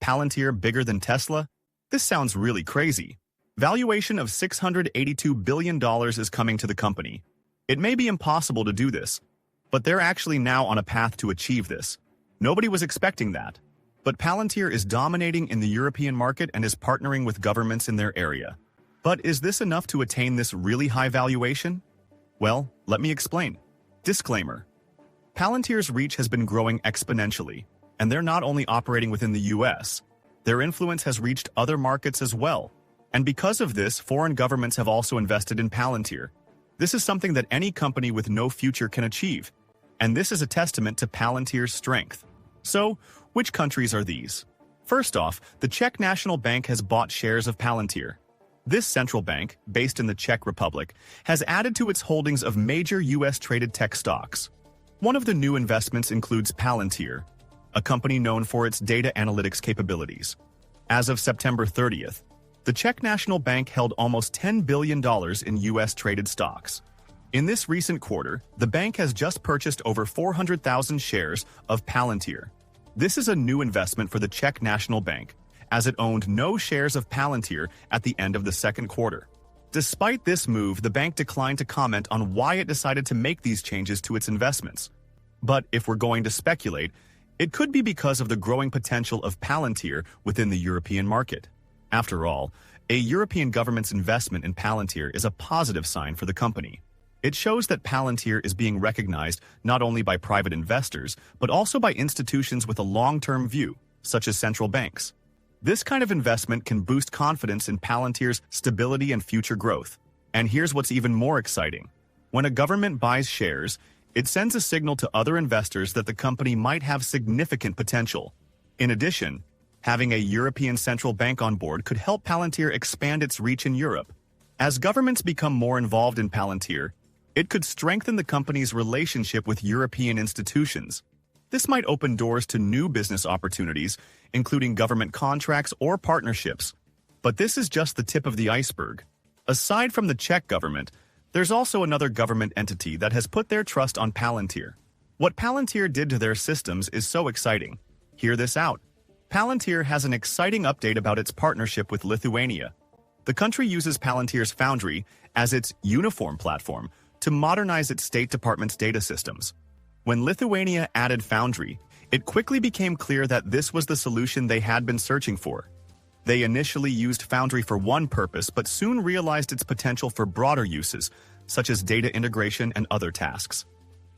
Palantir bigger than Tesla? This sounds really crazy. Valuation of $682 billion is coming to the company. It may be impossible to do this, but they're actually now on a path to achieve this. Nobody was expecting that. But Palantir is dominating in the European market and is partnering with governments in their area. But is this enough to attain this really high valuation? Well, let me explain. Disclaimer. Palantir's reach has been growing exponentially, and they're not only operating within the US, their influence has reached other markets as well. And because of this, foreign governments have also invested in Palantir. This is something that any company with no future can achieve, and this is a testament to Palantir's strength. So, which countries are these? First off, the Czech National Bank has bought shares of Palantir. This central bank, based in the Czech Republic, has added to its holdings of major US-traded tech stocks. One of the new investments includes Palantir, a company known for its data analytics capabilities. As of September 30th, the Czech National Bank held almost $10 billion in US-traded stocks. In this recent quarter, the bank has just purchased over 400,000 shares of Palantir. This is a new investment for the Czech National Bank, as it owned no shares of Palantir at the end of the second quarter. Despite this move, the bank declined to comment on why it decided to make these changes to its investments. But if we're going to speculate, it could be because of the growing potential of Palantir within the European market. After all, a European government's investment in Palantir is a positive sign for the company. It shows that Palantir is being recognized not only by private investors, but also by institutions with a long-term view, such as central banks. This kind of investment can boost confidence in Palantir's stability and future growth. And here's what's even more exciting. When a government buys shares, it sends a signal to other investors that the company might have significant potential. In addition, having a European central bank on board could help Palantir expand its reach in Europe. As governments become more involved in Palantir, it could strengthen the company's relationship with European institutions. This might open doors to new business opportunities, including government contracts or partnerships. But this is just the tip of the iceberg. Aside from the Czech government, there's also another government entity that has put their trust on Palantir. What Palantir did to their systems is so exciting. Hear this out. Palantir has an exciting update about its partnership with Lithuania. The country uses Palantir's Foundry as its uniform platform to modernize its State Department's data systems. When Lithuania added Foundry, it quickly became clear that this was the solution they had been searching for. They initially used Foundry for one purpose, but soon realized its potential for broader uses, such as data integration and other tasks.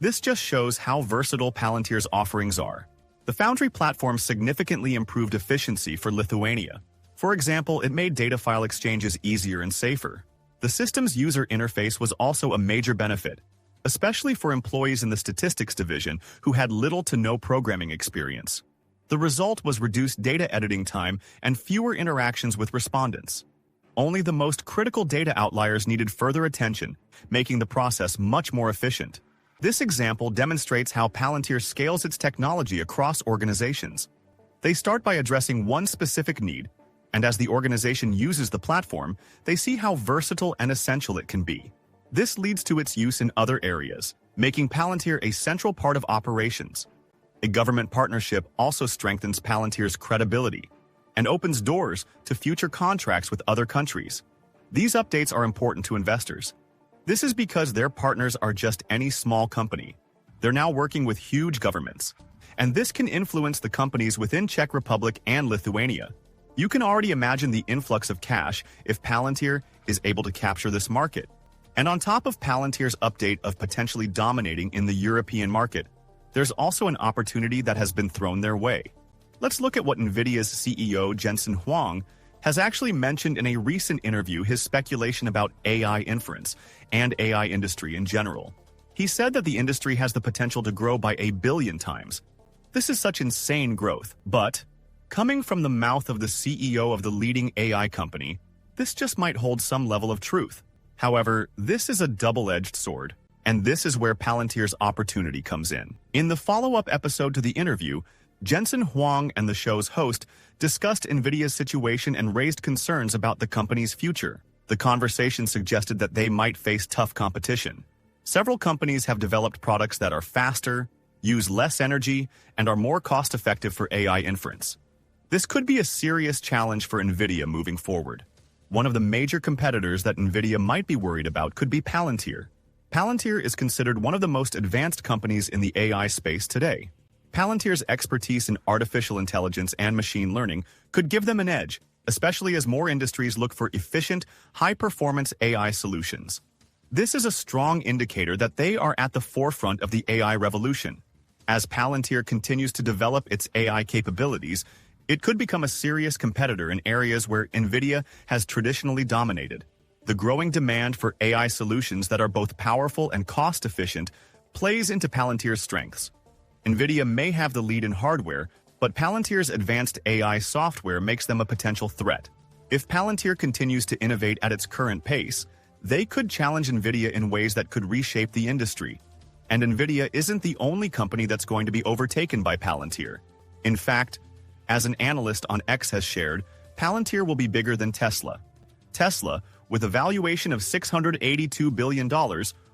This just shows how versatile Palantir's offerings are. The Foundry platform significantly improved efficiency for Lithuania. For example, it made data file exchanges easier and safer. The system's user interface was also a major benefit, especially for employees in the statistics division who had little to no programming experience. The result was reduced data editing time and fewer interactions with respondents. Only the most critical data outliers needed further attention, making the process much more efficient. This example demonstrates how Palantir scales its technology across organizations. They start by addressing one specific need, and as the organization uses the platform, they see how versatile and essential it can be. This leads to its use in other areas, making Palantir a central part of operations. A government partnership also strengthens Palantir's credibility and opens doors to future contracts with other countries. These updates are important to investors. This is because their partners are just any small company. They're now working with huge governments, and this can influence the companies within Czech Republic and Lithuania. You can already imagine the influx of cash if Palantir is able to capture this market. And on top of Palantir's update of potentially dominating in the European market, there's also an opportunity that has been thrown their way. Let's look at what NVIDIA's CEO Jensen Huang has actually mentioned in a recent interview his speculation about AI inference and AI industry in general. He said that the industry has the potential to grow by 1 billion times. This is such insane growth, but coming from the mouth of the CEO of the leading AI company, this just might hold some level of truth. However, this is a double-edged sword, and this is where Palantir's opportunity comes in. In the follow-up episode to the interview, Jensen Huang and the show's host discussed NVIDIA's situation and raised concerns about the company's future. The conversation suggested that they might face tough competition. Several companies have developed products that are faster, use less energy, and are more cost-effective for AI inference. This could be a serious challenge for NVIDIA moving forward. One of the major competitors that NVIDIA might be worried about could be Palantir. Palantir is considered one of the most advanced companies in the AI space today. Palantir's expertise in artificial intelligence and machine learning could give them an edge, especially as more industries look for efficient, high-performance AI solutions. This is a strong indicator that they are at the forefront of the AI revolution. As Palantir continues to develop its AI capabilities, it could become a serious competitor in areas where NVIDIA has traditionally dominated. The growing demand for AI solutions that are both powerful and cost-efficient plays into Palantir's strengths. NVIDIA may have the lead in hardware, but Palantir's advanced AI software makes them a potential threat. If Palantir continues to innovate at its current pace, they could challenge NVIDIA in ways that could reshape the industry. And NVIDIA isn't the only company that's going to be overtaken by Palantir. In fact, as an analyst on X has shared, Palantir will be bigger than Tesla. Tesla, with a valuation of $682 billion,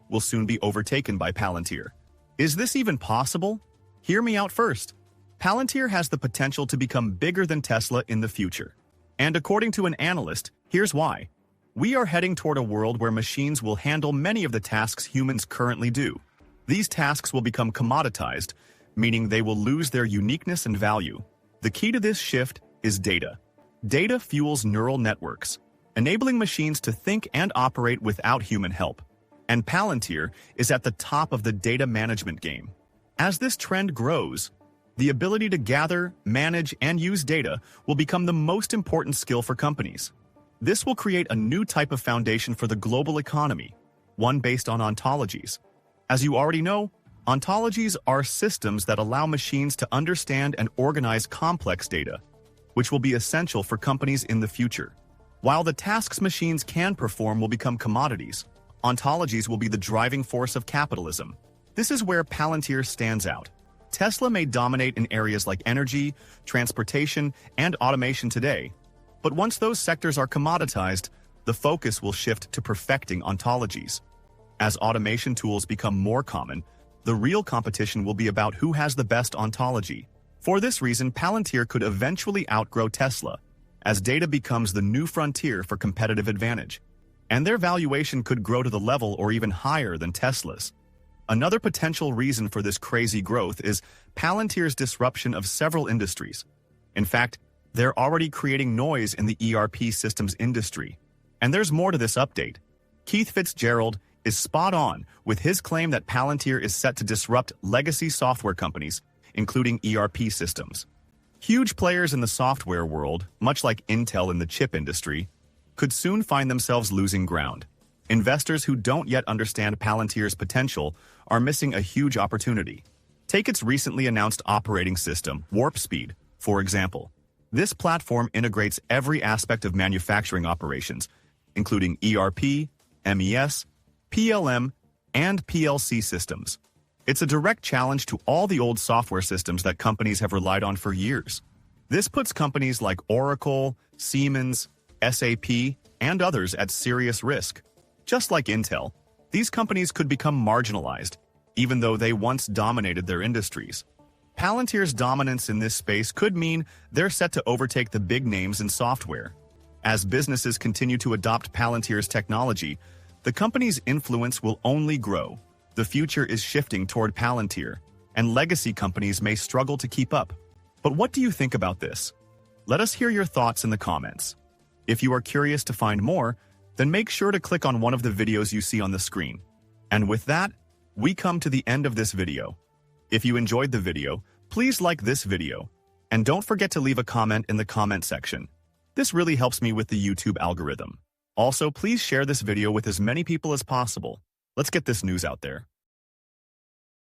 will soon be overtaken by Palantir. Is this even possible? Hear me out first. Palantir has the potential to become bigger than Tesla in the future. And according to an analyst, here's why. We are heading toward a world where machines will handle many of the tasks humans currently do. These tasks will become commoditized, meaning they will lose their uniqueness and value. The key to this shift is data. Data fuels neural networks, enabling machines to think and operate without human help. And Palantir is at the top of the data management game. As this trend grows, the ability to gather, manage, and use data will become the most important skill for companies. This will create a new type of foundation for the global economy, one based on ontologies. As you already know, ontologies are systems that allow machines to understand and organize complex data, which will be essential for companies in the future. While the tasks machines can perform will become commodities, ontologies will be the driving force of capitalism. This is where Palantir stands out. Tesla may dominate in areas like energy, transportation, and automation today, but once those sectors are commoditized, the focus will shift to perfecting ontologies. As automation tools become more common, the real competition will be about who has the best ontology. For this reason, Palantir could eventually outgrow Tesla, as data becomes the new frontier for competitive advantage. And their valuation could grow to the level or even higher than Tesla's. Another potential reason for this crazy growth is Palantir's disruption of several industries. In fact, they're already creating noise in the ERP systems industry. And there's more to this update. Keith Fitzgerald is spot on with his claim that Palantir is set to disrupt legacy software companies, including ERP systems. Huge players in the software world, much like Intel in the chip industry, could soon find themselves losing ground. Investors who don't yet understand Palantir's potential are missing a huge opportunity. Take its recently announced operating system, Warp Speed, for example. This platform integrates every aspect of manufacturing operations, including ERP, MES, PLM, and PLC systems. It's a direct challenge to all the old software systems that companies have relied on for years. This puts companies like Oracle, Siemens, SAP, and others at serious risk. Just like Intel, these companies could become marginalized, even though they once dominated their industries. Palantir's dominance in this space could mean they're set to overtake the big names in software. As businesses continue to adopt Palantir's technology, the company's influence will only grow. The future is shifting toward Palantir, and legacy companies may struggle to keep up. But what do you think about this? Let us hear your thoughts in the comments. If you are curious to find more, then make sure to click on one of the videos you see on the screen. And with that, we come to the end of this video. If you enjoyed the video, please like this video, and don't forget to leave a comment in the comment section. This really helps me with the YouTube algorithm. Also, please share this video with as many people as possible. Let's get this news out there.